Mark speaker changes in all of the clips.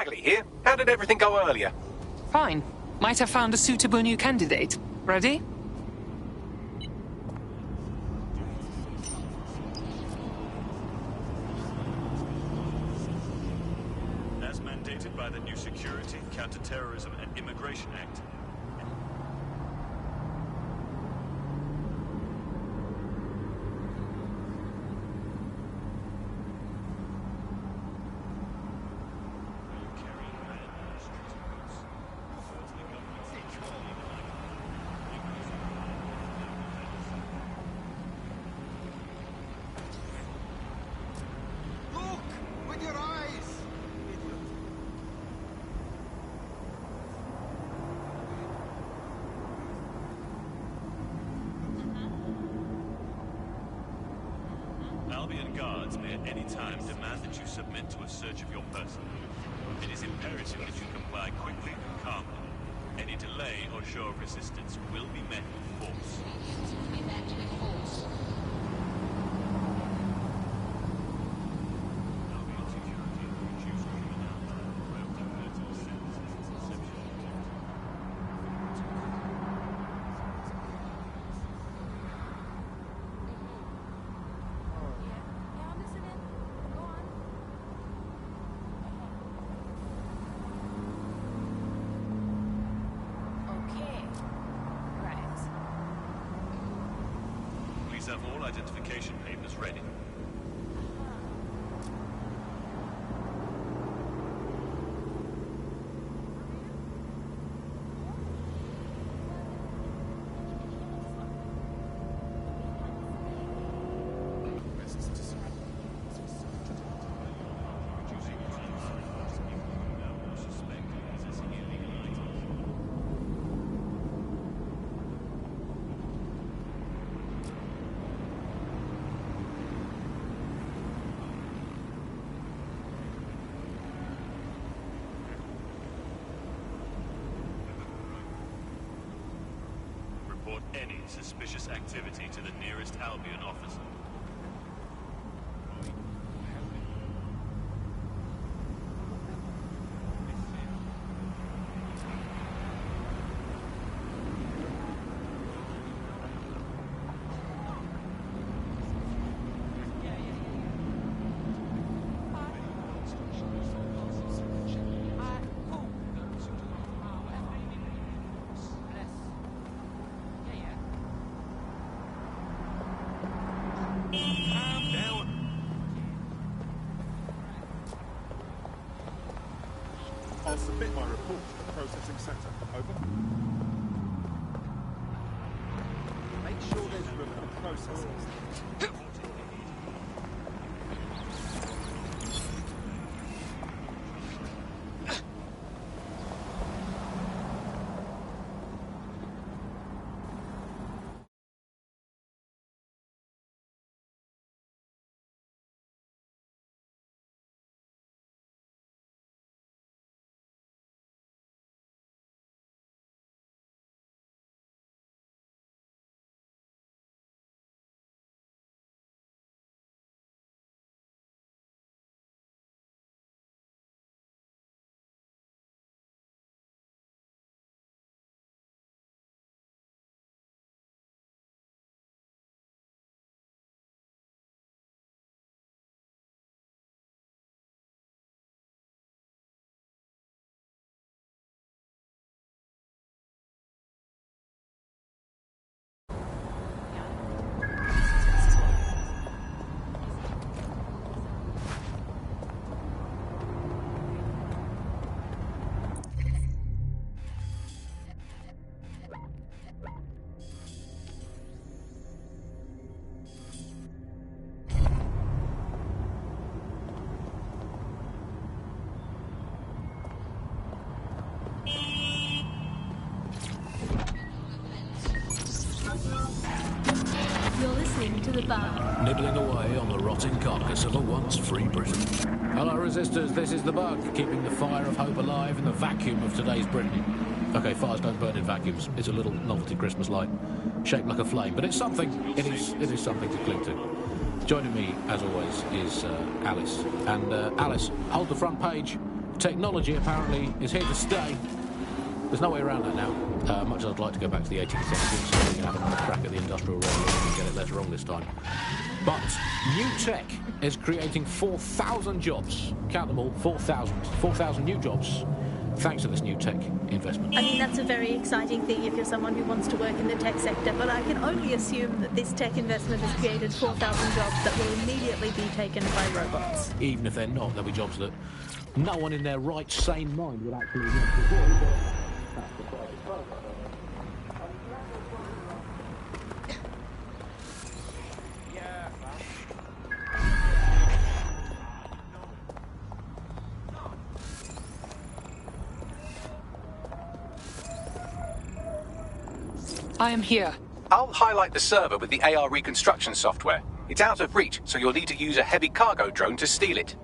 Speaker 1: Bagley here. How did everything go earlier?
Speaker 2: Fine. Might have found a suitable new candidate. Ready?
Speaker 3: As mandated by the new Security, Counter-Terrorism and Immigration Act, Albion guards may at any time demand that you submit to a search of your person. It is imperative that you comply quickly and calmly. Any delay or show of resistance will be met with force. Have all identification papers ready. Report any suspicious activity to the nearest Albion officer.
Speaker 4: I'll submit my report to the processing centre. Over. Make sure there's room for processing.
Speaker 5: To the bug.
Speaker 6: Nibbling away on the rotting carcass of a once free Britain. Hello, resistors, this is the bug, keeping the fire of hope alive in the vacuum of today's Britain. Okay, fires don't burn in vacuums. It's a little novelty Christmas light, shaped like a flame, but it's something. It is something to cling to. Joining me, as always, is Alice. And Alice, hold the front page. Technology apparently is here to stay. There's no way around that now. Much as I'd like to go back to the 18th century, so we can have another crack at the Industrial Revolution and get it less wrong this time. But new tech is creating 4,000 jobs. Count them all, 4,000. 4,000 new jobs, thanks to this new tech investment.
Speaker 5: I mean, that's a very exciting thing if you're someone who wants to work in the tech sector, but I can only assume that this tech investment has created 4,000 jobs that will immediately be taken by robots.
Speaker 6: Even if they're not, there'll be jobs that no one in their right, sane mind would actually want to do.
Speaker 2: I am here.
Speaker 1: I'll highlight the server with the AR reconstruction software. It's out of reach, so you'll need to use a heavy cargo drone to steal it.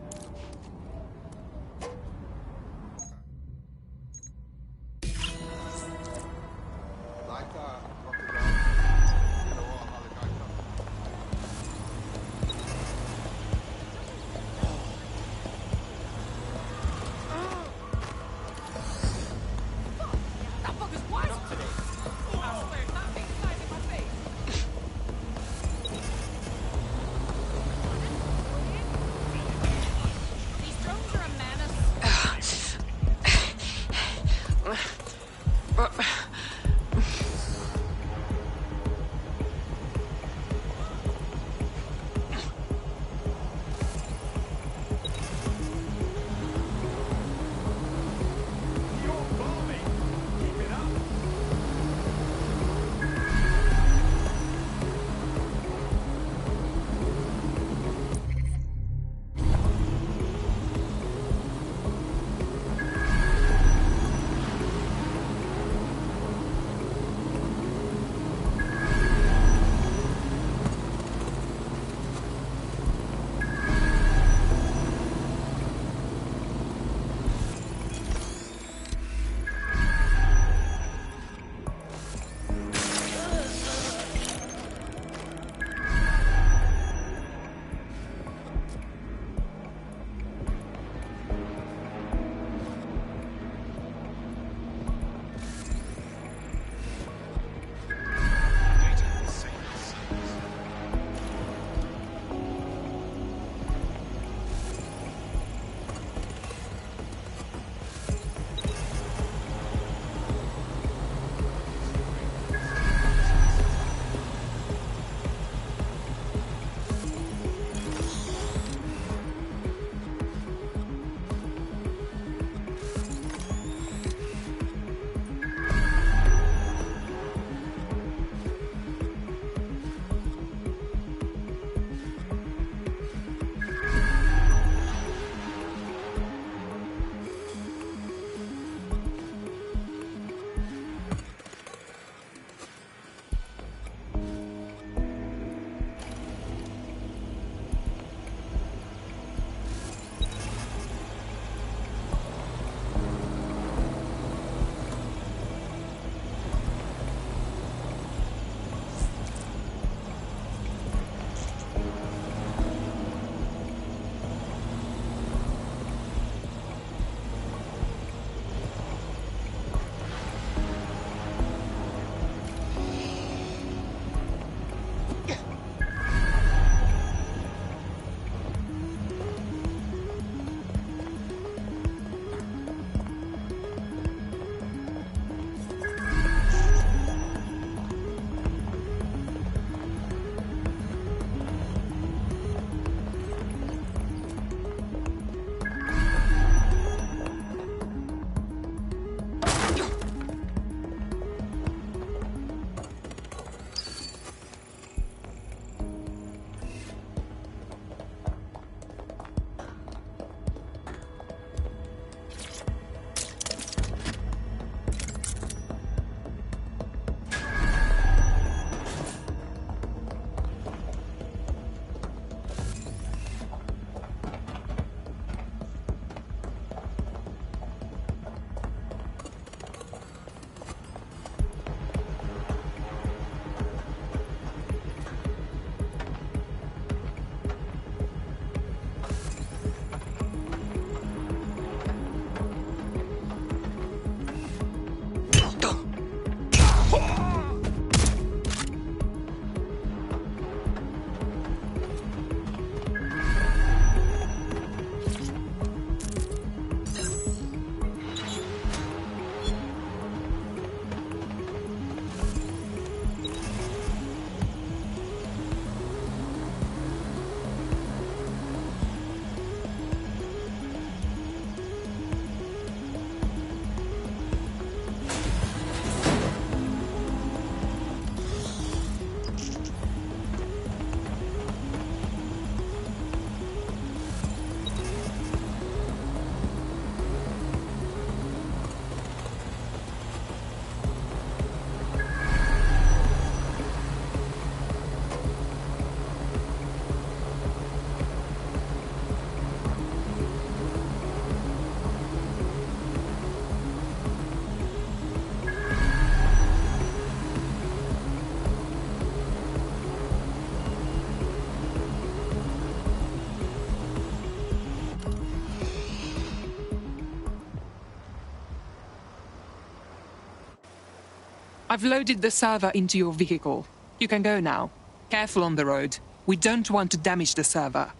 Speaker 2: I've loaded the server into your vehicle. You can go now. Careful on the road. We don't want to damage the server.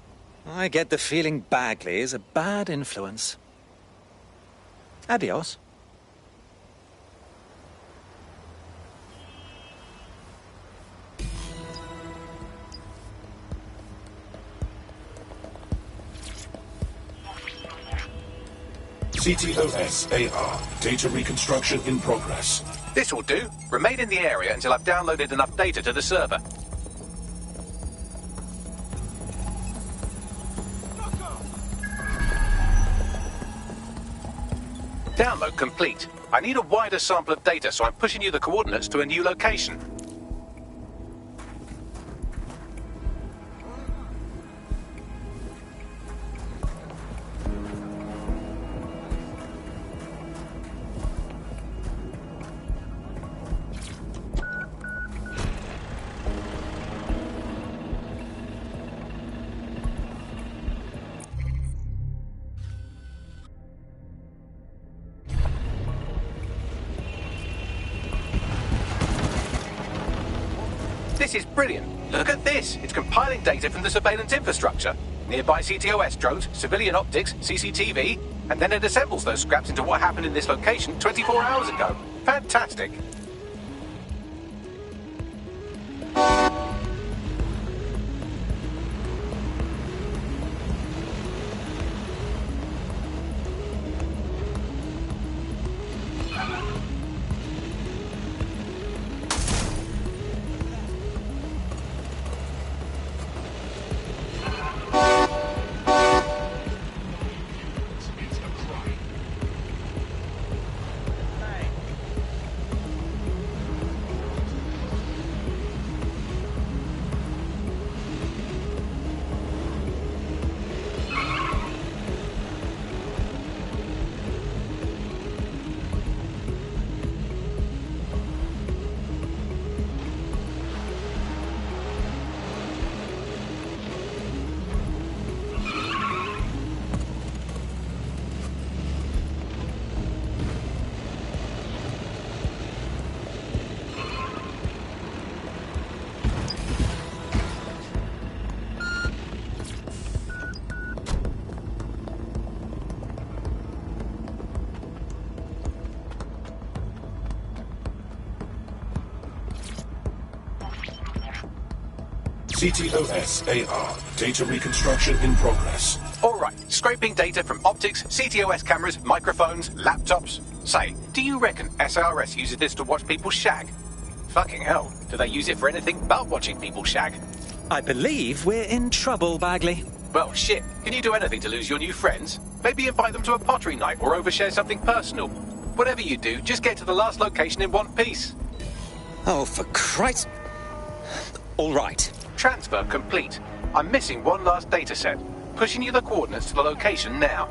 Speaker 7: I get the feeling Bagley is a bad influence. Adios.
Speaker 8: CTOS AR. Data reconstruction in progress.
Speaker 1: This will do. Remain in the area until I've downloaded enough data to the server. Download complete. I need a wider sample of data, so I'm pushing you the coordinates to a new location. This is brilliant. Look at this. It's compiling data from the surveillance infrastructure. Nearby CTOS drones, civilian optics, CCTV, and then it assembles those scraps into what happened in this location 24 hours ago. Fantastic.
Speaker 8: CTOS AR. Data reconstruction in progress.
Speaker 1: All right, scraping data from optics, CTOS cameras, microphones, laptops. Say, do you reckon SRS uses this to watch people shag? Fucking hell, do they use it for anything but watching people shag?
Speaker 7: I believe we're in trouble, Bagley.
Speaker 1: Well, shit, can you do anything to lose your new friends? Maybe invite them to a pottery night or overshare something personal. Whatever you do, just get to the last location in one piece.
Speaker 7: Oh, for Christ. All right.
Speaker 1: Transfer complete. I'm missing one last data set. Pushing you the coordinates to the location now.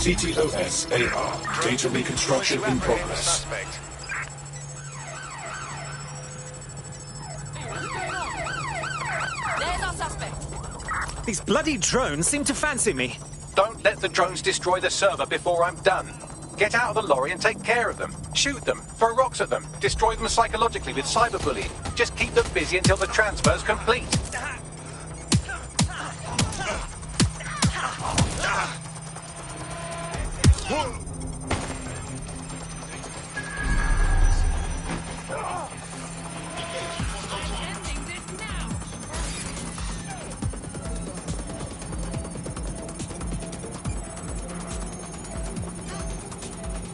Speaker 8: CTOS AR. Data reconstruction in progress.
Speaker 9: There's our suspect.
Speaker 7: These bloody drones seem to fancy me.
Speaker 1: Don't let the drones destroy the server before I'm done. Get out of the lorry and take care of them. Shoot them, throw rocks at them, destroy them psychologically with cyberbullying. Just keep them busy until the transfer's complete.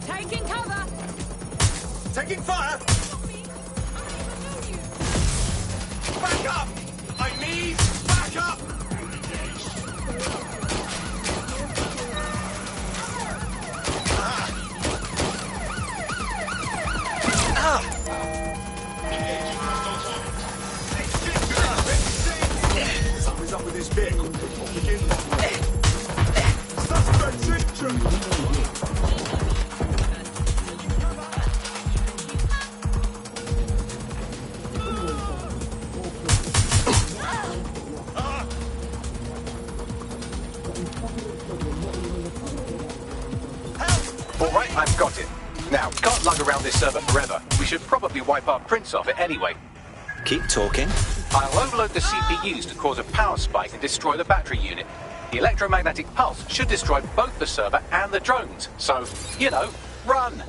Speaker 9: Taking cover.
Speaker 7: Taking fire!
Speaker 4: Back up! I need back up! Something's up with this vehicle. Begin. Suspect injured!
Speaker 1: All right, I've got it. Now, can't lug around this server forever. We should probably wipe our prints off it anyway.
Speaker 7: Keep talking.
Speaker 1: I'll overload the CPUs to cause a power spike and destroy the battery unit. The electromagnetic pulse should destroy both the server and the drones. So, you know, run!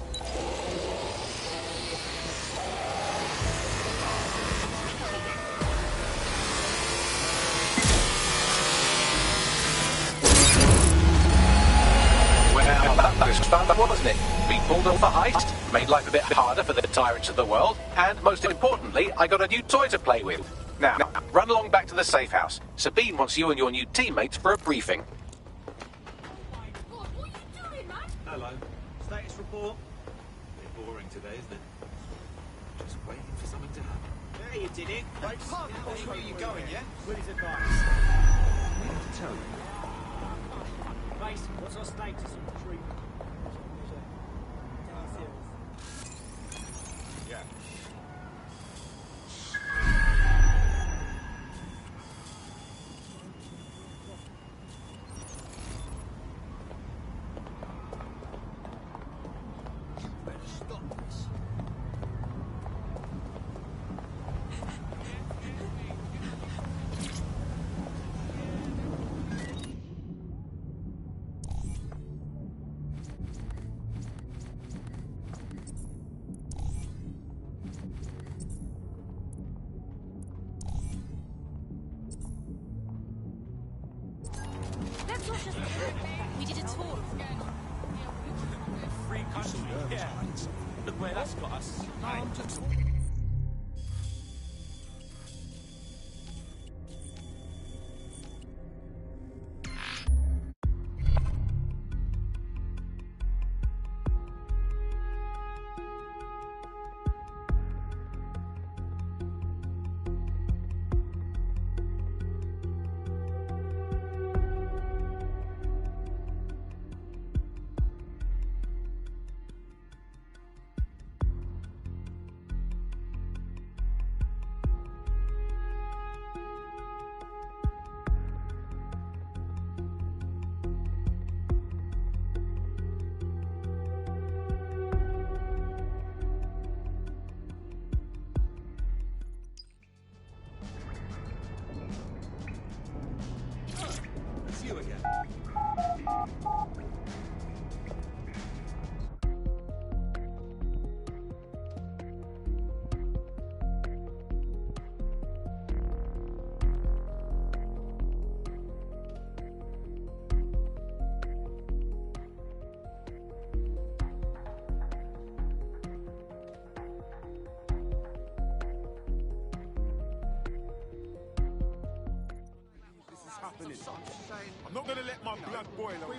Speaker 1: Well, that was fun, wasn't it? We pulled off a heist, made life a bit harder for the tyrants of the world, and most importantly, I got a new toy to play with. Now, run along back to the safe house. Sabine wants you and your new teammates for a briefing.
Speaker 9: What are you doing, man?
Speaker 4: Hello. Status report. A bit boring today, isn't it? Just waiting for something to happen. There you did it. Right, where are you going, yeah? Willie's advice. I need to tell you. Base, what's our status on the treatment? Yeah.
Speaker 9: Let's not just... We did a tour.
Speaker 4: Free country. Yeah. Look where that's got us. I'm just... It's you again. I'm not going to let my blood boil over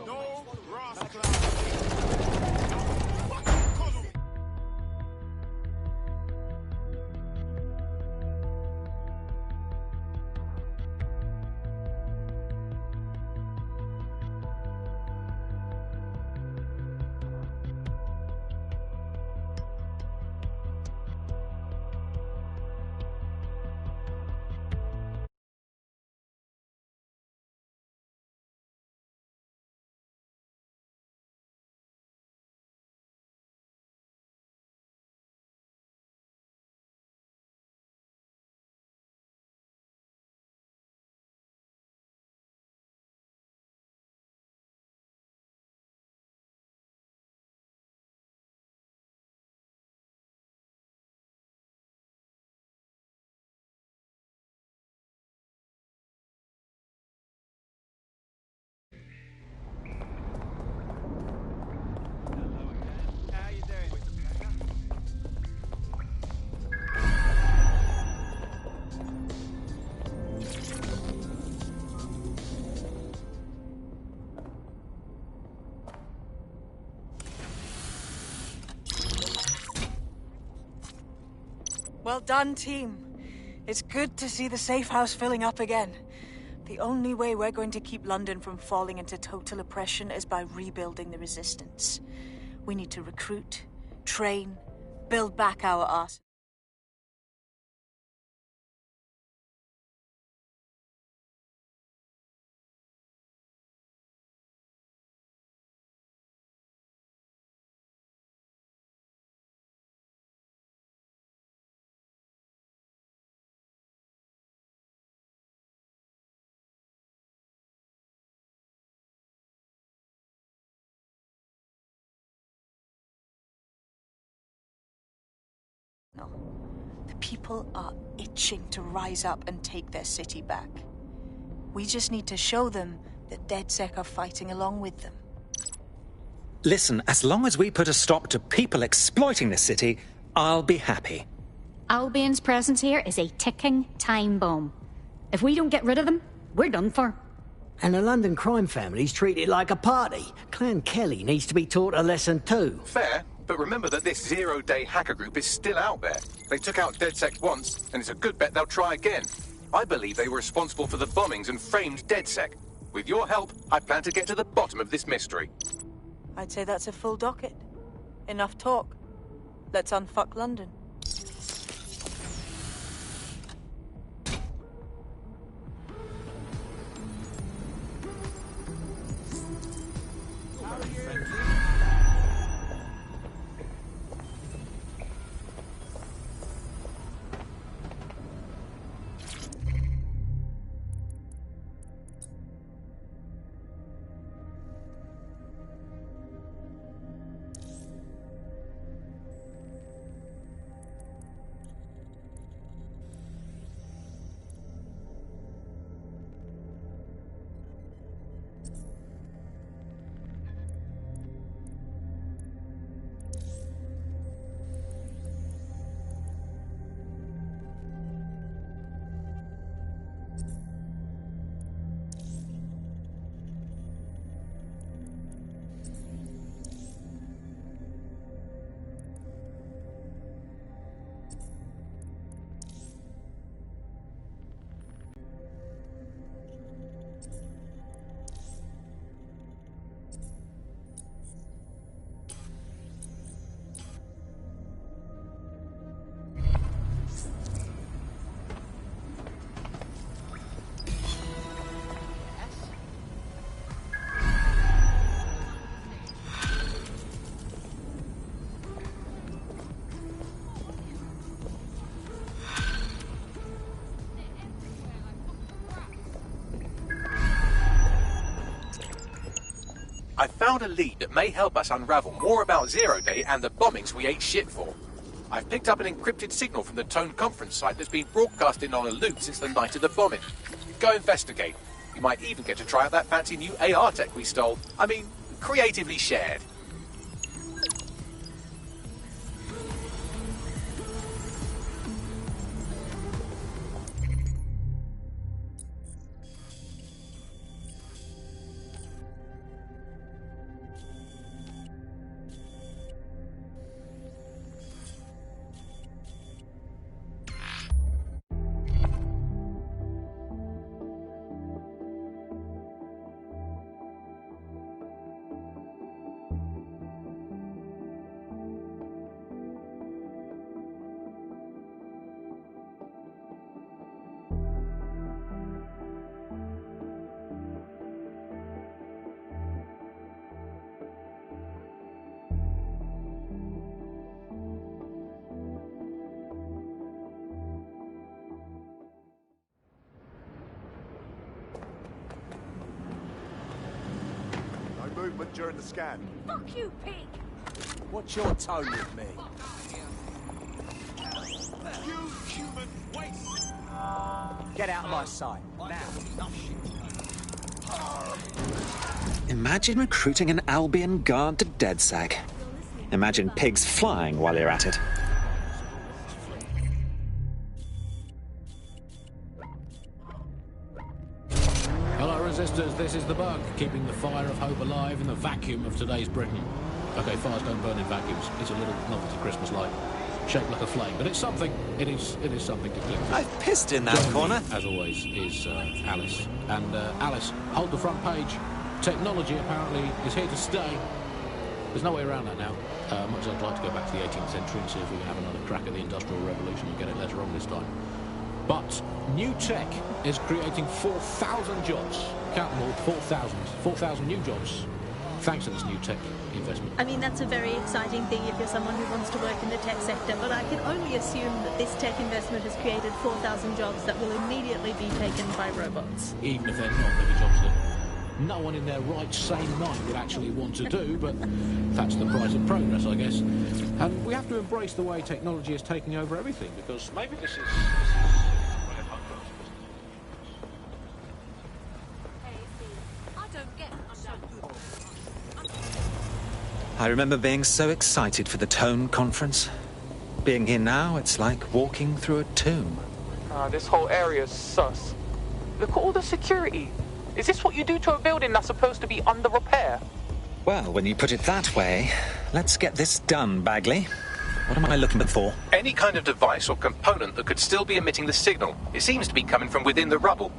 Speaker 4: No, rascal.
Speaker 10: Well done, team. It's good to see the safe house filling up again. The only way we're going to keep London from falling into total oppression is by rebuilding the resistance. We need to recruit, train, build back our arsenal. The people are itching to rise up and take their city back. We just need to show them that DedSec are fighting along with them.
Speaker 7: Listen, as long as we put a stop to people exploiting the city, I'll be happy.
Speaker 9: Albion's presence here is a ticking time bomb. If we don't get rid of them, we're done for.
Speaker 11: And the London crime family's treated like a party. Clan Kelly needs to be taught a lesson too.
Speaker 1: Fair, but remember that this zero-day hacker group is still out there. They took out DedSec once, and it's a good bet they'll try again. I believe they were responsible for the bombings and framed DedSec. With your help, I plan to get to the bottom of this mystery.
Speaker 10: I'd say that's a full docket. Enough talk. Let's unfuck London.
Speaker 1: I found a lead that may help us unravel more about Zero Day and the bombings we ate shit for. I've picked up an encrypted signal from the Tone conference site that's been broadcasting on a loop since the night of the bombing. Go investigate. You might even get to try out that fancy new AR tech we stole. I mean, creatively shared.
Speaker 12: Movement during the scan.
Speaker 9: Fuck you, pig!
Speaker 4: What's your tone with me?
Speaker 3: You human waste!
Speaker 4: Get out of my sight, now.
Speaker 7: Imagine recruiting an Albion guard to DedSec. Imagine pigs flying while you're at it.
Speaker 6: Hello, resistors. This is the bug, keeping the fire of hope alive in the vacuum of today's Britain. Okay, fires don't burn in vacuums. It's a little novelty Christmas light. shaped like a flame. But it's something. It is something to click.
Speaker 7: I've pissed in that corner.
Speaker 6: As always, is Alice. And Alice, hold the front page. Technology apparently is here to stay. There's no way around that now. Much as I'd like to go back to the 18th century and see if we can have another crack at the Industrial Revolution and get it later on this time. But new tech is creating 4,000 jobs. Count them all, 4,000 new jobs. Thanks to this new tech investment.
Speaker 5: I mean, that's a very exciting thing if you're someone who wants to work in the tech sector, but I can only assume that this tech investment has created 4,000 jobs that will immediately be taken by robots.
Speaker 6: Even if they're not maybe jobs that no one in their right sane mind would actually want to do, but that's the price of progress, I guess. And we have to embrace the way technology is taking over everything, because maybe this is
Speaker 7: I remember being so excited for the Tone conference. Being here now, it's like walking through a tomb.
Speaker 13: This whole area is sus. Look at all the security. Is this what you do to a building that's supposed to be under repair?
Speaker 7: Well, when you put it that way, let's get this done, Bagley. What am I looking for?
Speaker 1: Any kind of device or component that could still be emitting the signal. It seems to be coming from within the rubble.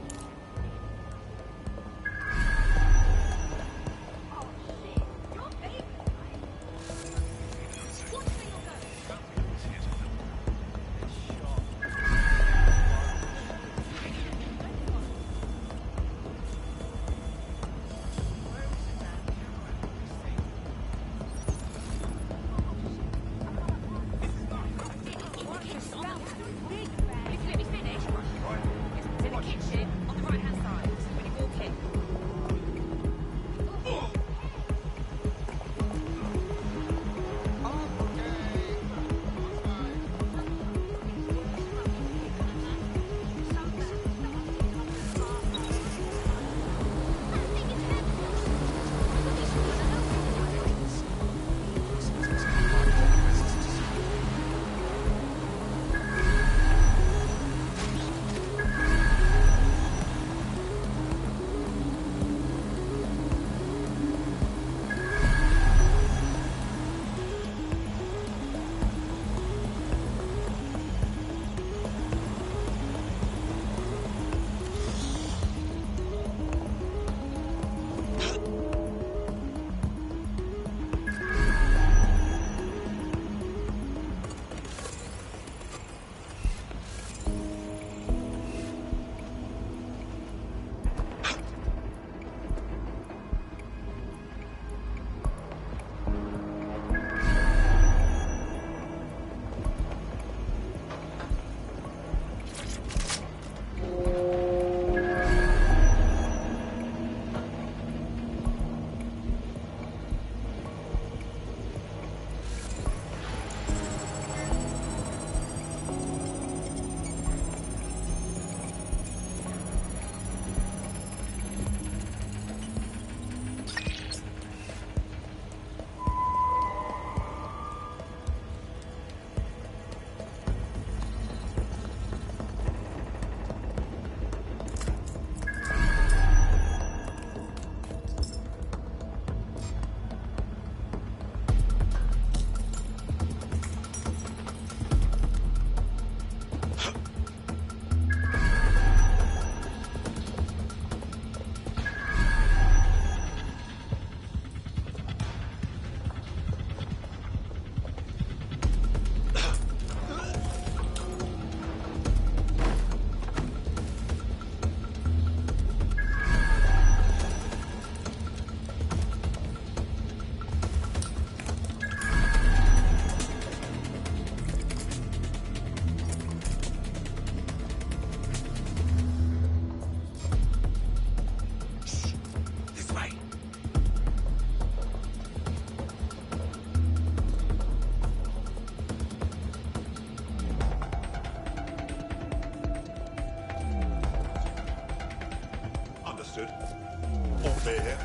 Speaker 12: All clear here.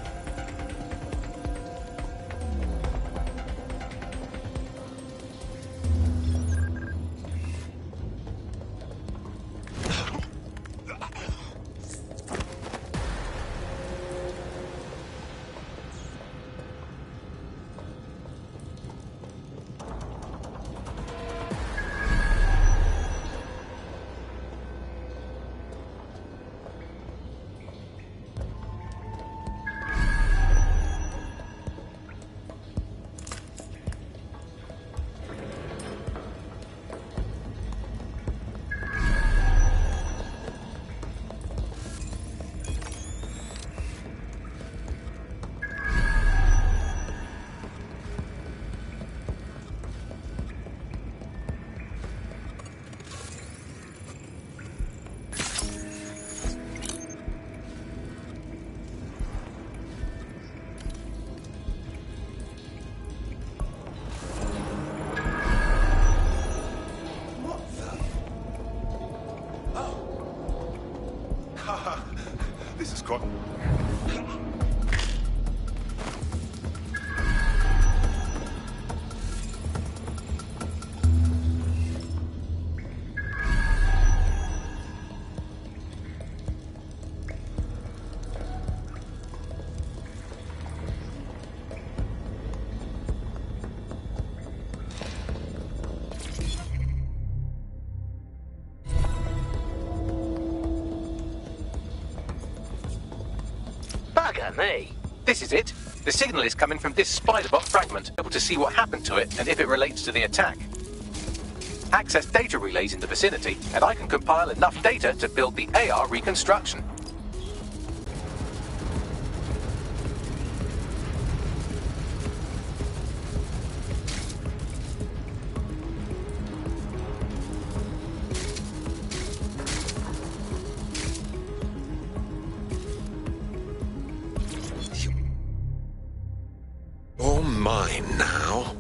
Speaker 11: me.
Speaker 1: This is it. The signal is coming from this spider-bot fragment. Able to see what happened to it and if it relates to the attack. Access data relays in the vicinity, and I can compile enough data to build the AR reconstruction.
Speaker 12: All mine now.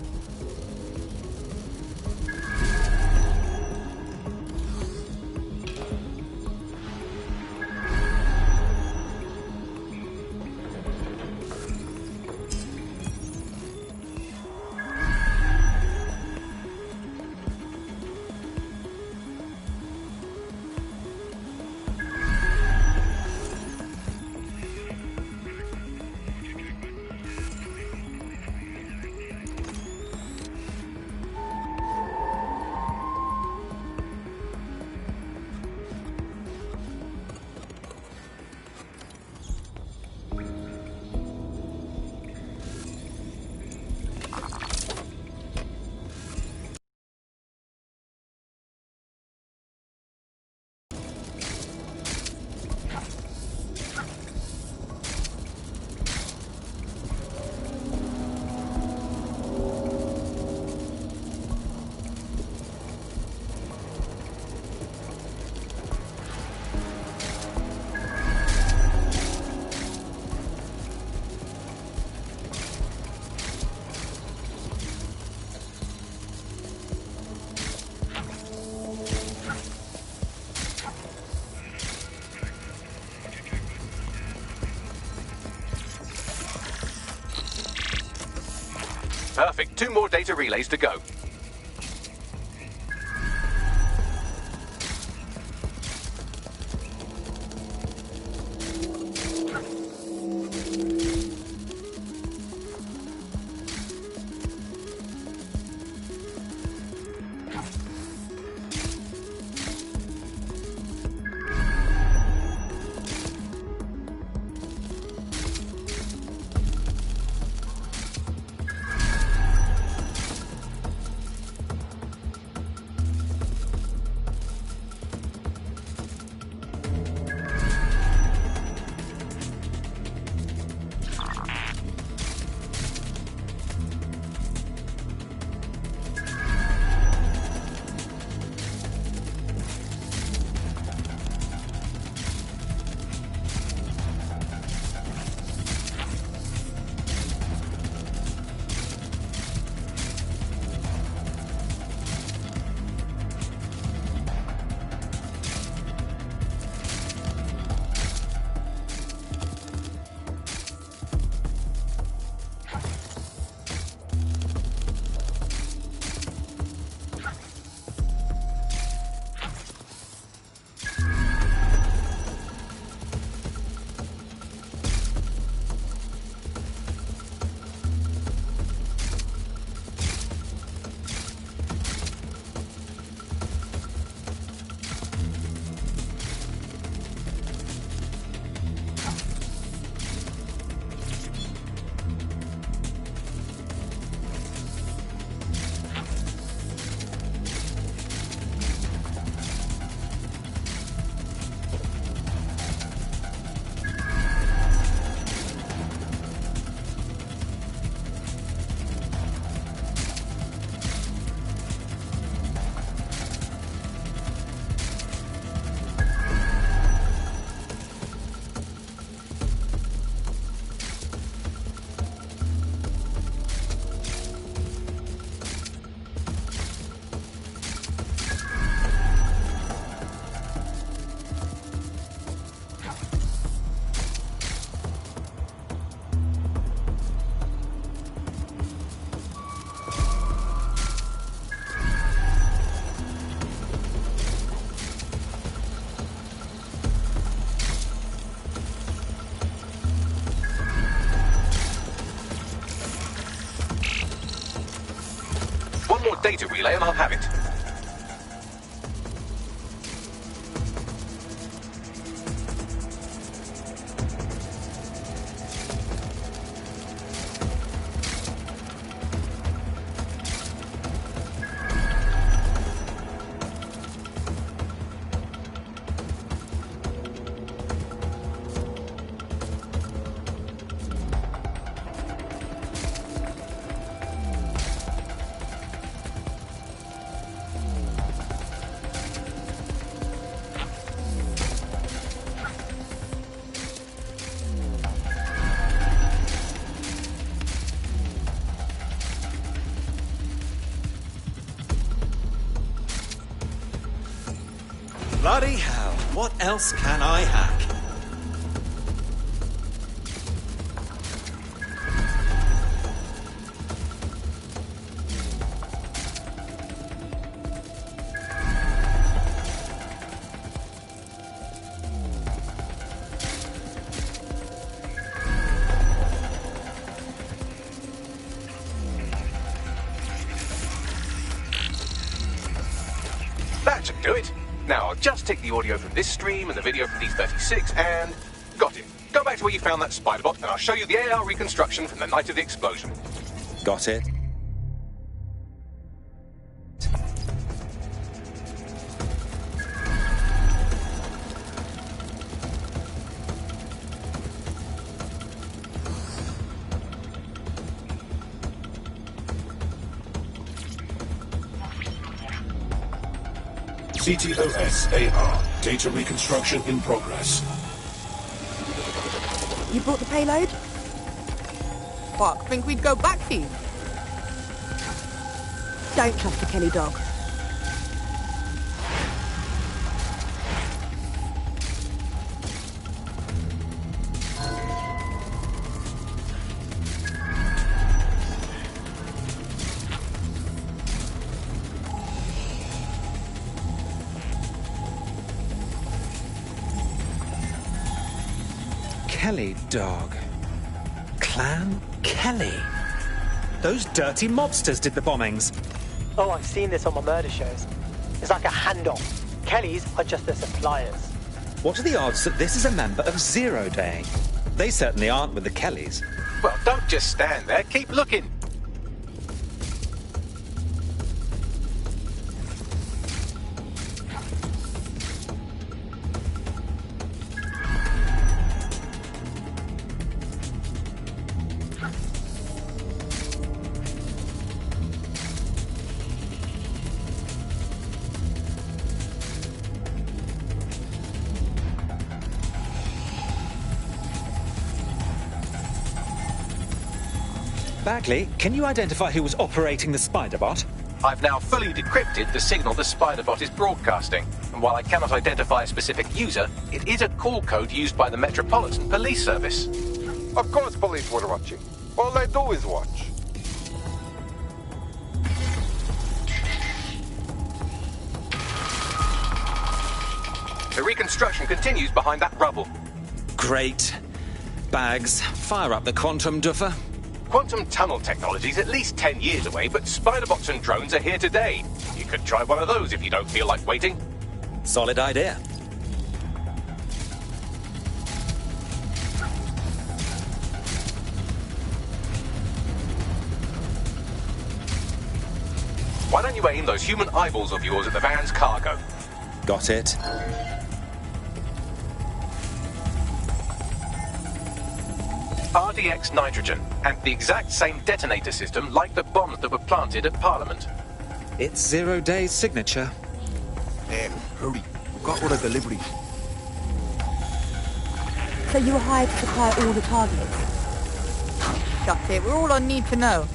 Speaker 1: Perfect. 2 more data relays to go. More data relay and I'll have it.
Speaker 7: Bloody hell, what else can I hack?
Speaker 1: That should do it. Now, I'll just take the audio from this stream and the video from D36 and... got it. Go back to where you found that spider bot and I'll show you the AR reconstruction from the night of the explosion.
Speaker 7: Got it.
Speaker 8: CTOS AR. Data reconstruction in progress.
Speaker 10: You brought the payload? Fuck, think we'd go back to you? Don't trust the Kelly dog.
Speaker 7: Kelly dog. Clan Kelly. Those dirty mobsters did the bombings.
Speaker 14: Oh, I've seen this on my murder shows. It's like a handoff. Kellys are just their suppliers.
Speaker 7: What are the odds that this is a member of Zero Day? They certainly aren't with the Kellys.
Speaker 1: Well, don't just stand there. Keep looking.
Speaker 7: Bagley, can you identify who was operating the spider bot?
Speaker 1: I've now fully decrypted the signal the spider bot is broadcasting, and while I cannot identify a specific user, it is a call code used by the Metropolitan Police Service.
Speaker 15: Of course police were watching. All they do is watch.
Speaker 1: The reconstruction continues behind that rubble.
Speaker 7: Great. Bags, fire up the quantum duffer.
Speaker 1: Quantum tunnel technology is at least 10 years away, but spider bots and drones are here today. You could try one of those if you don't feel like waiting.
Speaker 7: Solid idea.
Speaker 1: Why don't you aim those human eyeballs of yours at the van's cargo?
Speaker 7: Got it.
Speaker 1: RDX nitrogen, and the exact same detonator system like the bombs that were planted at Parliament.
Speaker 7: It's Zero Day's signature.
Speaker 4: Hurry. We've got all the deliveries.
Speaker 10: So you were hired to supply all the targets? That's it. We're all I need to know.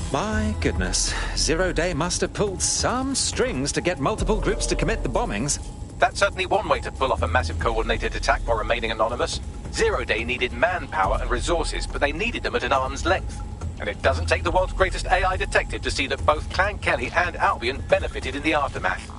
Speaker 7: My goodness, Zero Day must have pulled some strings to get multiple groups to commit the bombings.
Speaker 1: That's certainly one way to pull off a massive coordinated attack while remaining anonymous. Zero Day needed manpower and resources, but they needed them at an arm's length. And it doesn't take the world's greatest AI detective to see that both Clan Kelly and Albion benefited in the aftermath.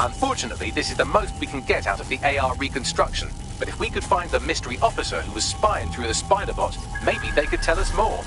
Speaker 1: Unfortunately, this is the most we can get out of the AR reconstruction. But if we could find the mystery officer who was spying through the spider bot, maybe they could tell us more.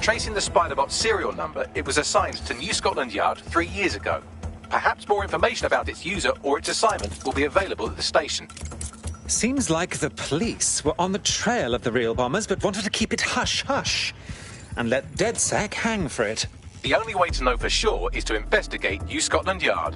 Speaker 1: Tracing the Spider-Bot's serial number, it was assigned to New Scotland Yard 3 years ago. Perhaps more information about its user or its assignment will be available at the station.
Speaker 7: Seems like the police were on the trail of the real bombers, but wanted to keep it hush-hush and let DedSec hang for it.
Speaker 1: The only way to know for sure is to investigate New Scotland Yard.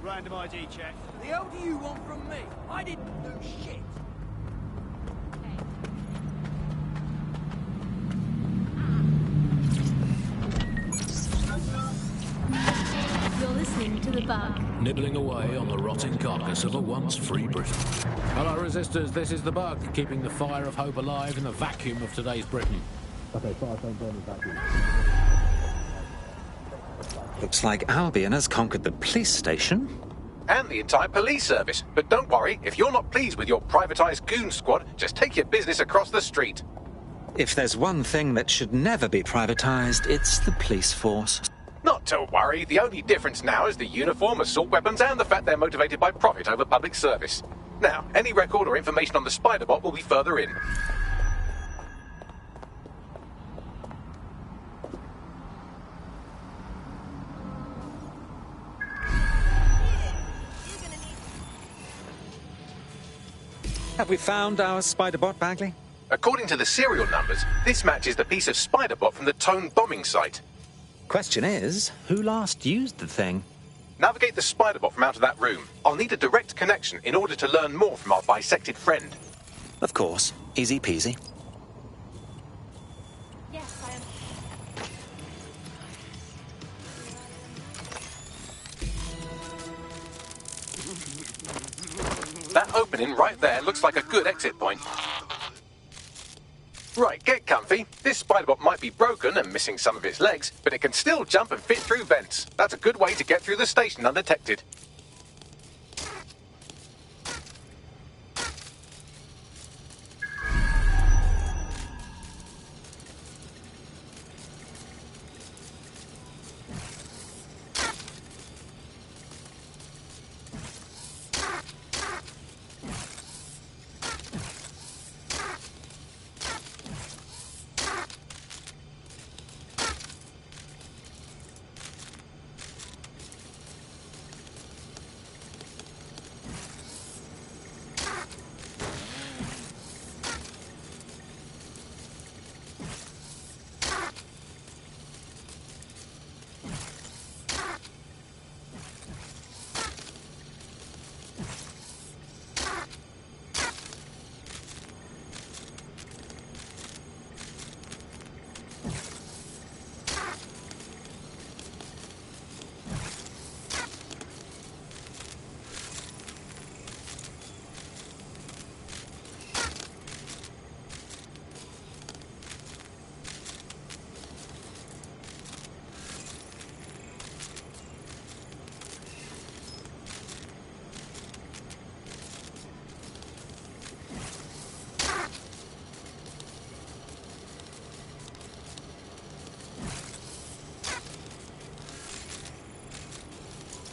Speaker 4: Random ID check. The hell do you want from me? I didn't do shit.
Speaker 16: You're listening to The Bug.
Speaker 6: Nibbling away on the rotting carcass of a once free Britain. Hello, resistors. This is The Bug, keeping the fire of hope alive in the vacuum of today's Britain. Okay, fire don't burn in vacuum.
Speaker 7: Looks like Albion has conquered the police station.
Speaker 1: And the entire police service. But don't worry, if you're not pleased with your privatised goon squad, just take your business across the street.
Speaker 7: If there's one thing that should never be privatised, it's the police force.
Speaker 1: Not to worry, the only difference now is the uniform, assault weapons, and the fact they're motivated by profit over public service. Now, any record or information on the Spider-Bot will be further in.
Speaker 7: Have we found our Spider-Bot, Bagley?
Speaker 1: According to the serial numbers, this matches the piece of Spider-Bot from the Tone bombing site.
Speaker 7: Question is, who last used the thing?
Speaker 1: Navigate the Spider-Bot from out of that room. I'll need a direct connection in order to learn more from our bisected friend.
Speaker 7: Of course. Easy peasy.
Speaker 16: Yes, I am.
Speaker 1: That opening right there looks like a good exit point. Right, get comfy. This Spider-Bot might be broken and missing some of its legs, but it can still jump and fit through vents. That's a good way to get through the station undetected.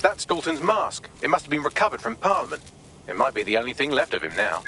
Speaker 1: That's Dalton's mask. It must have been recovered from Parliament. It might be the only thing left of him now.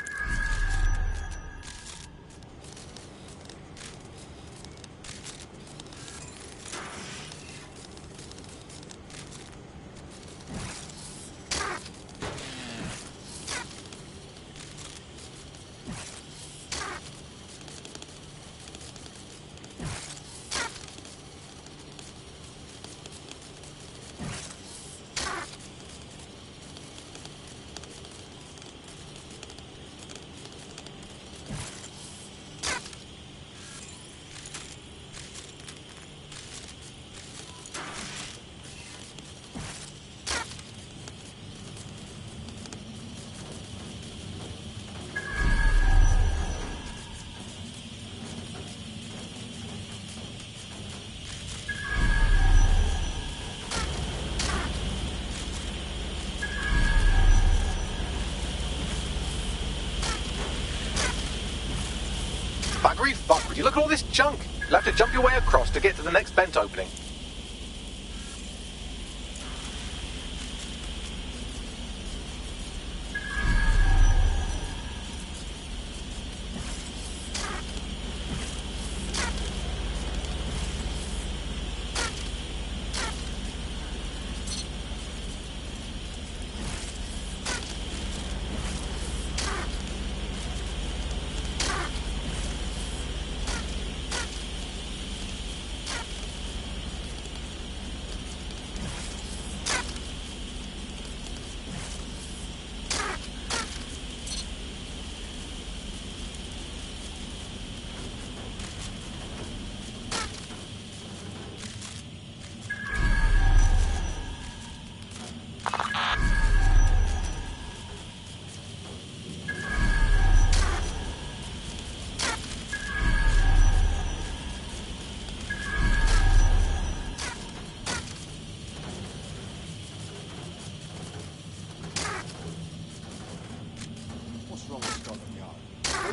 Speaker 1: Buggery fuck, would you look at all this junk? You'll have to jump your way across to get to the next vent opening.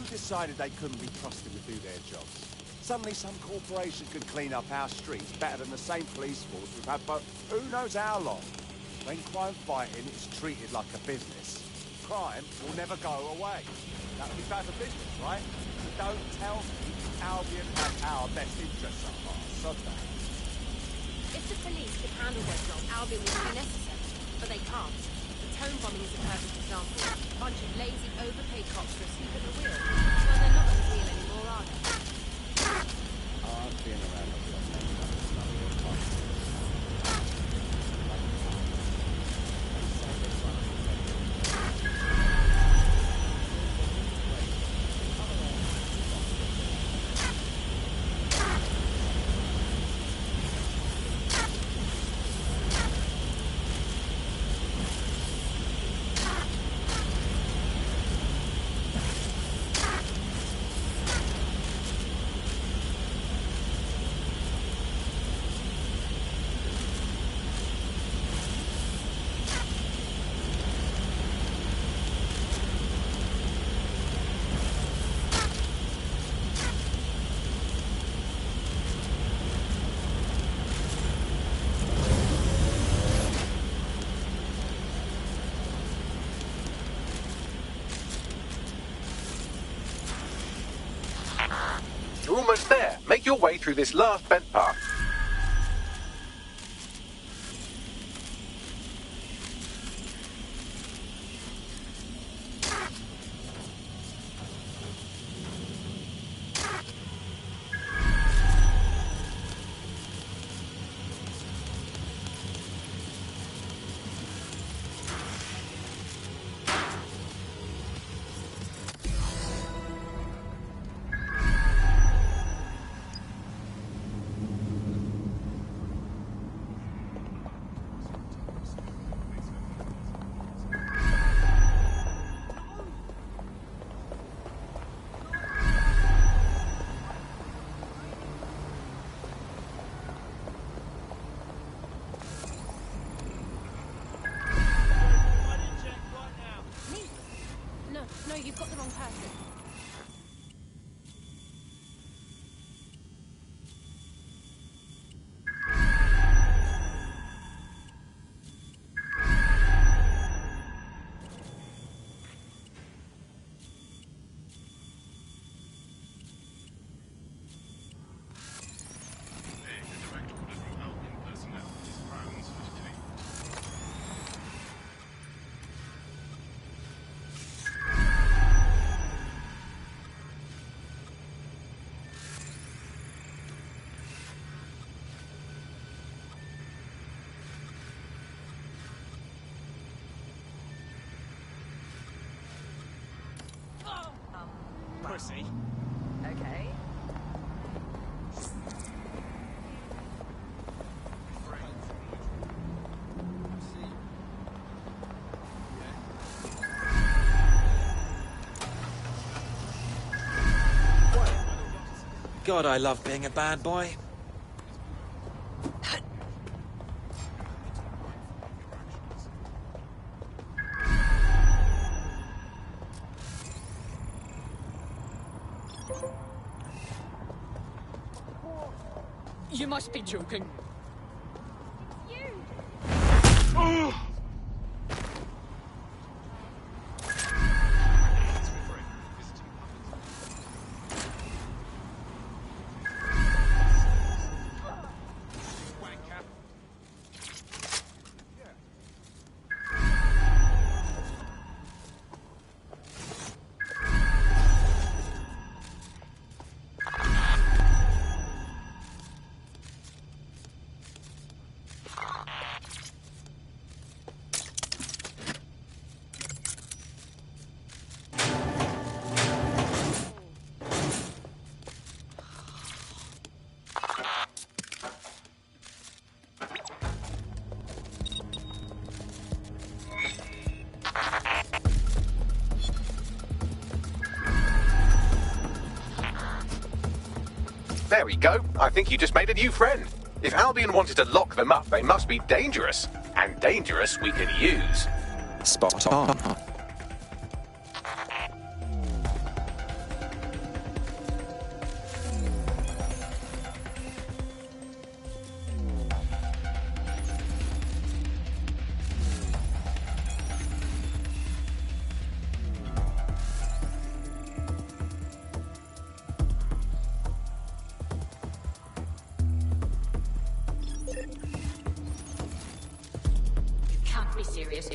Speaker 17: Decided they couldn't be trusted to do their jobs. Suddenly some corporation could clean up our streets better than the same police force we've had for who knows how long. When crime fighting is treated like a business, crime will never go away. That would be bad for business, right? Don't tell me Albion has our best interests at heart, sod that.
Speaker 18: If the police could handle their job, Albion wouldn't be necessary. But they can't. The tone bombing is a perfect example. A bunch of lazy, overpaid cops for a seat at the wheel. Well, they're not at the wheel anymore, are they?
Speaker 17: I've been around the block.
Speaker 1: You're almost there. Make your way through this last vent path.
Speaker 18: No, you've got the wrong person.
Speaker 4: pussy.
Speaker 19: Okay.
Speaker 7: God, I love being a bad boy.
Speaker 19: You must be joking.
Speaker 1: There we go. I think you just made a new friend. If Albion wanted to lock them up, they must be dangerous. And dangerous we can use.
Speaker 7: Spot on.
Speaker 19: Can't be serious.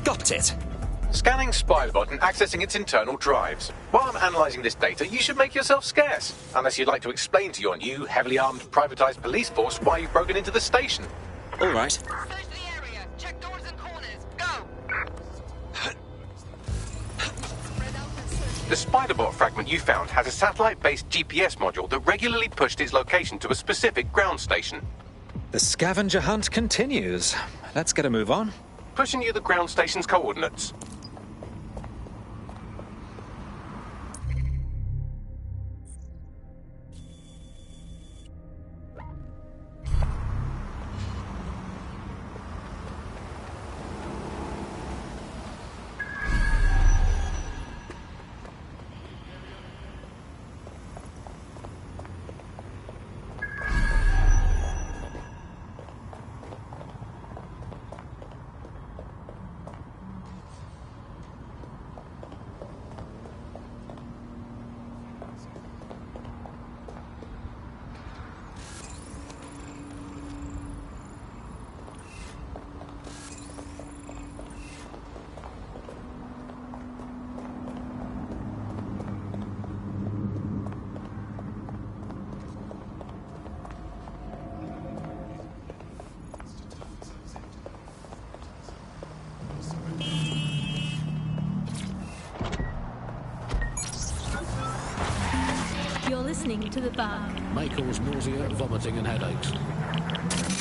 Speaker 7: Got it.
Speaker 1: Scanning Spybot and accessing its internal drives. While I'm analysing this data, you should make yourself scarce. Unless you'd like to explain to your new, heavily armed, privatised police force why you've broken into the station.
Speaker 7: All right.
Speaker 19: Search the area. Check doors and corners. Go.
Speaker 1: The Spiderbot fragment you found has a satellite-based GPS module that regularly pushed its location to a specific ground station.
Speaker 7: The scavenger hunt continues. Let's get a move on.
Speaker 1: Pushing you the ground station's coordinates.
Speaker 16: You're listening to The Bug.
Speaker 6: May cause nausea, vomiting and headaches.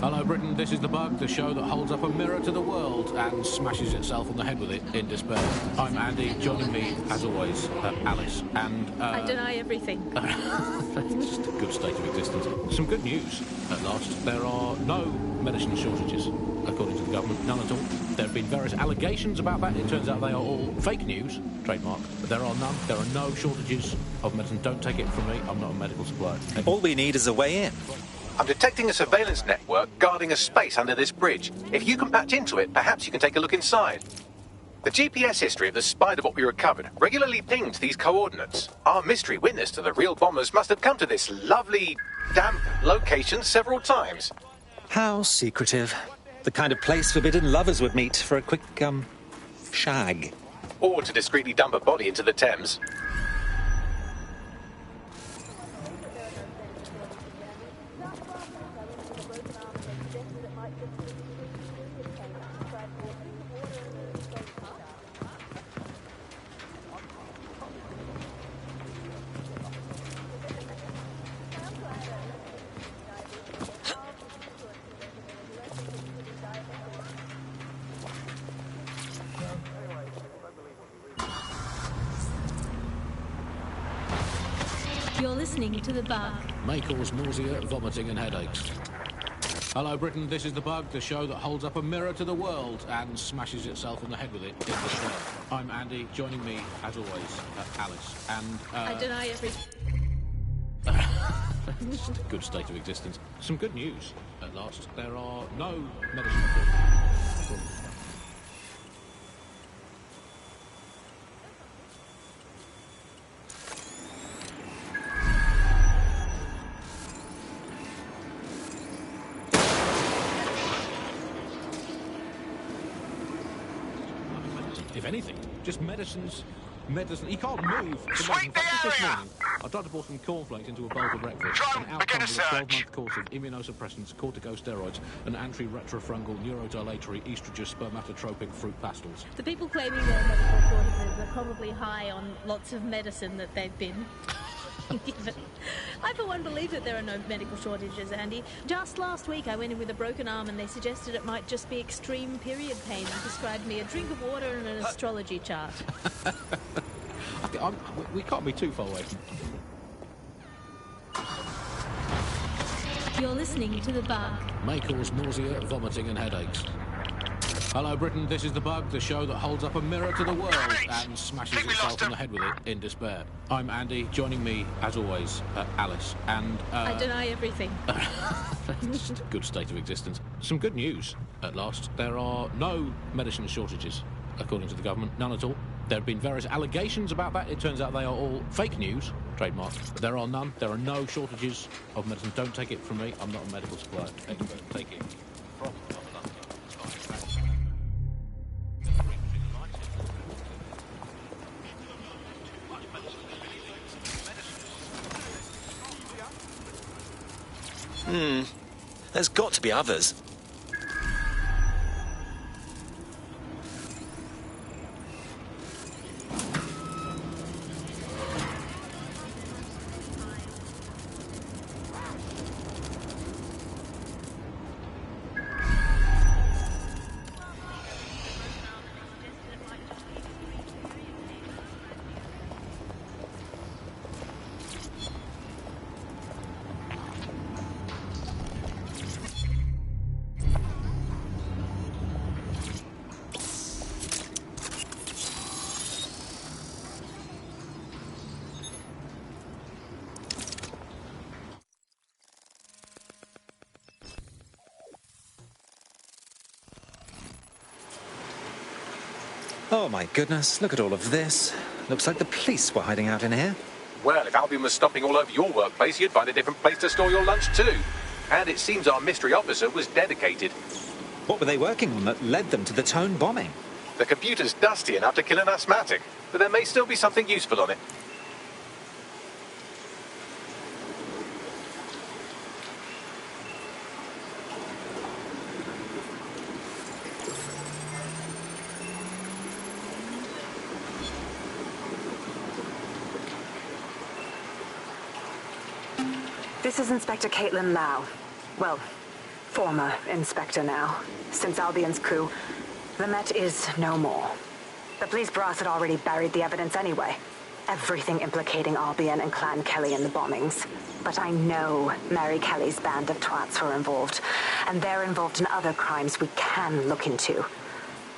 Speaker 6: Hello Britain, this is The Bug, the show that holds up a mirror to the world and smashes itself on the head with it in despair. I'm Andy, joining me, as always, Alice, and...
Speaker 5: I deny everything.
Speaker 6: It's just a good state of existence. Some good news, at last. There are no medicine shortages, according to the government, none at all. There have been various allegations about that. It turns out they are all fake news, trademark. But there are none. There are no shortages of medicine. Don't take it from me. I'm not a medical supplier.
Speaker 7: All we need is a way in.
Speaker 1: I'm detecting a surveillance network guarding a space under this bridge. If you can patch into it, perhaps you can take a look inside. The GPS history of the spider bot we recovered regularly pinged these coordinates. Our mystery witness to the real bombers must have come to this lovely, damp location several times.
Speaker 7: How secretive. The kind of place forbidden lovers would meet for a quick, shag.
Speaker 1: Or to discreetly dump a body into the Thames.
Speaker 16: You're listening to The Bug.
Speaker 6: May cause nausea, vomiting and headaches. Hello Britain, this is The Bug, the show that holds up a mirror to the world and smashes itself on the head with it in the show. I'm Andy, joining me, as always, Alice, and...
Speaker 5: I deny everything.
Speaker 6: Just a good state of existence. Some good news, at last. There are no medical... If anything, just medicines. He can't move.
Speaker 19: Sweep the
Speaker 6: This
Speaker 19: area!
Speaker 6: morning, I tried to pour some cornflakes into a bowl for breakfast. An outcome of a 12-month course of immunosuppressants, corticosteroids, and anti-retrofungal neurodilatory estrogen spermatotropic fruit pastels.
Speaker 5: The people claiming they're medical shortages are probably high on lots of medicine that they've been given. I, for one, believe that there are no medical shortages, Andy. Just last week I went in with a broken arm and they suggested it might just be extreme period pain and prescribed me a drink of water and an astrology chart.
Speaker 6: We can't be too far away from...
Speaker 16: You're listening to The Bug.
Speaker 6: May cause nausea, vomiting and headaches. Hello Britain, this is The Bug, the show that holds up a mirror to the world and smashes itself on the head with it in despair. I'm Andy, joining me, as always, Alice, and...
Speaker 5: I deny everything.
Speaker 6: Just a good state of existence. Some good news, at last. There are no medicine shortages, according to the government, none at all. There have been various allegations about that. It turns out they are all fake news, trademark. There are none. There are no shortages of medicine. Don't take it from me. I'm not a medical supply expert. Take it from
Speaker 12: There's got to be others.
Speaker 7: Oh my goodness, look at all of this. Looks like the police were hiding out in here.
Speaker 1: Well, if Albion was stomping all over your workplace, you'd find a different place to store your lunch too. And it seems our mystery officer was dedicated.
Speaker 7: What were they working on that led them to the Tone bombing?
Speaker 1: The computer's dusty enough to kill an asthmatic, but there may still be something useful on it.
Speaker 20: This is Inspector Caitlin Lau. Well, former inspector now. Since Albion's coup, the Met is no more. The police brass had already buried the evidence anyway. Everything implicating Albion and Clan Kelly in the bombings. But I know Mary Kelly's band of twats were involved, and they're involved in other crimes we can look into.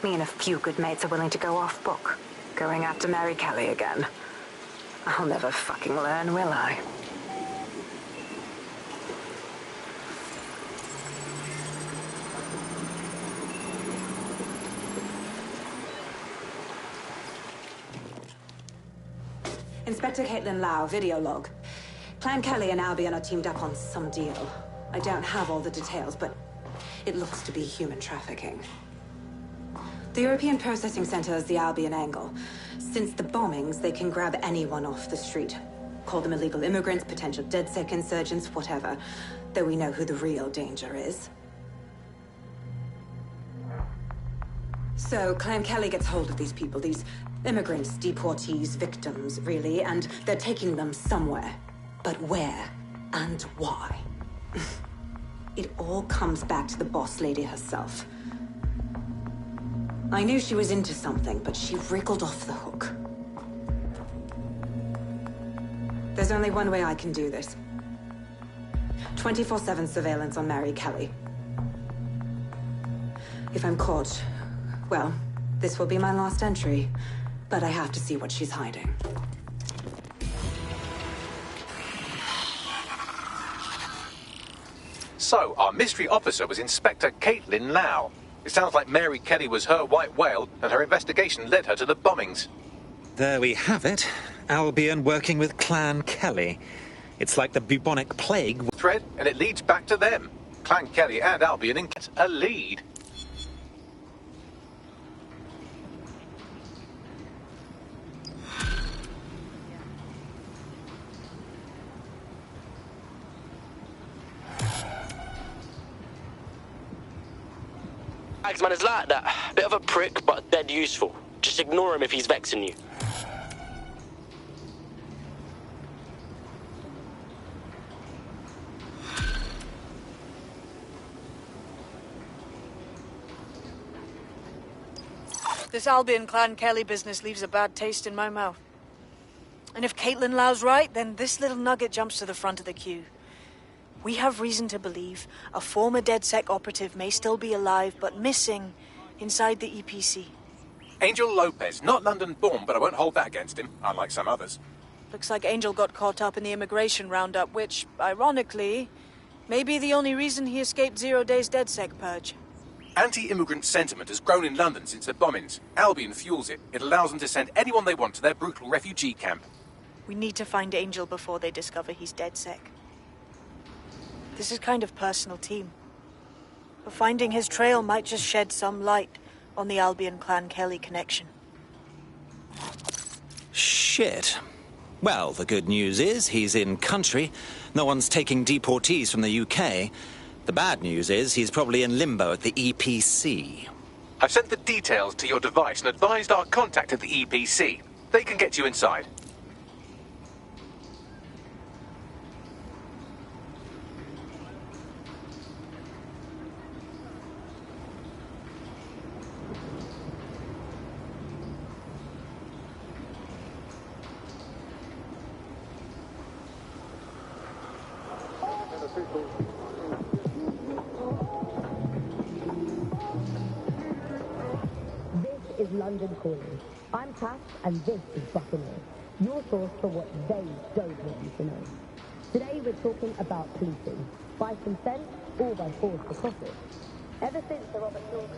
Speaker 20: Me and a few good mates are willing to go off book, going after Mary Kelly again. I'll never fucking learn, will I? Inspector Caitlin Lau, video log. Clan Kelly and Albion are teamed up on some deal. I don't have all the details, but it looks to be human trafficking. The European Processing Center is the Albion angle. Since the bombings, they can grab anyone off the street. Call them illegal immigrants, potential DedSec insurgents, whatever. Though we know who the real danger is. So, Clan Kelly gets hold of these people, these immigrants, deportees, victims, really, and they're taking them somewhere. But where and why? It all comes back to the boss lady herself. I knew she was into something, but she wriggled off the hook. There's only one way I can do this. 24/7 surveillance on Mary Kelly. If I'm caught, well, this will be my last entry. But I have to see what she's hiding.
Speaker 1: So, our mystery officer was Inspector Caitlin Lau. It sounds like Mary Kelly was her white whale, and her investigation led her to the bombings.
Speaker 7: There we have it. Albion working with Clan Kelly. It's like the bubonic plague.
Speaker 1: Thread, and it leads back to them. Clan Kelly and Albion in a lead.
Speaker 21: Man is like that. Bit of a prick, but dead useful. Just ignore him if he's vexing you.
Speaker 10: This Albion Clan Kelly business leaves a bad taste in my mouth. And if Caitlin Lau's right, then this little nugget jumps to the front of the queue. We have reason to believe a former DedSec operative may still be alive, but missing inside the EPC.
Speaker 1: Angel Lopez, not London-born, but I won't hold that against him, unlike some others.
Speaker 10: Looks like Angel got caught up in the immigration roundup, which, ironically, may be the only reason he escaped 0 days DedSec purge.
Speaker 1: Anti-immigrant sentiment has grown in London since the bombings. Albion fuels it. It allows them to send anyone they want to their brutal refugee camp.
Speaker 10: We need to find Angel before they discover he's DedSec. This is kind of personal team. But finding his trail might just shed some light on the Albion Clan Kelly connection.
Speaker 7: Shit. Well, the good news is he's in country. No one's taking deportees from the UK. The bad news is he's probably in limbo at the EPC.
Speaker 1: I've sent the details to your device and advised our contact at the EPC. They can get you inside.
Speaker 22: This is London Calling. I'm Tash, and this is Buccaneers, your source for what they don't want you to know. Today we're talking about policing, by consent or by force for profit. Ever since the Robert Hill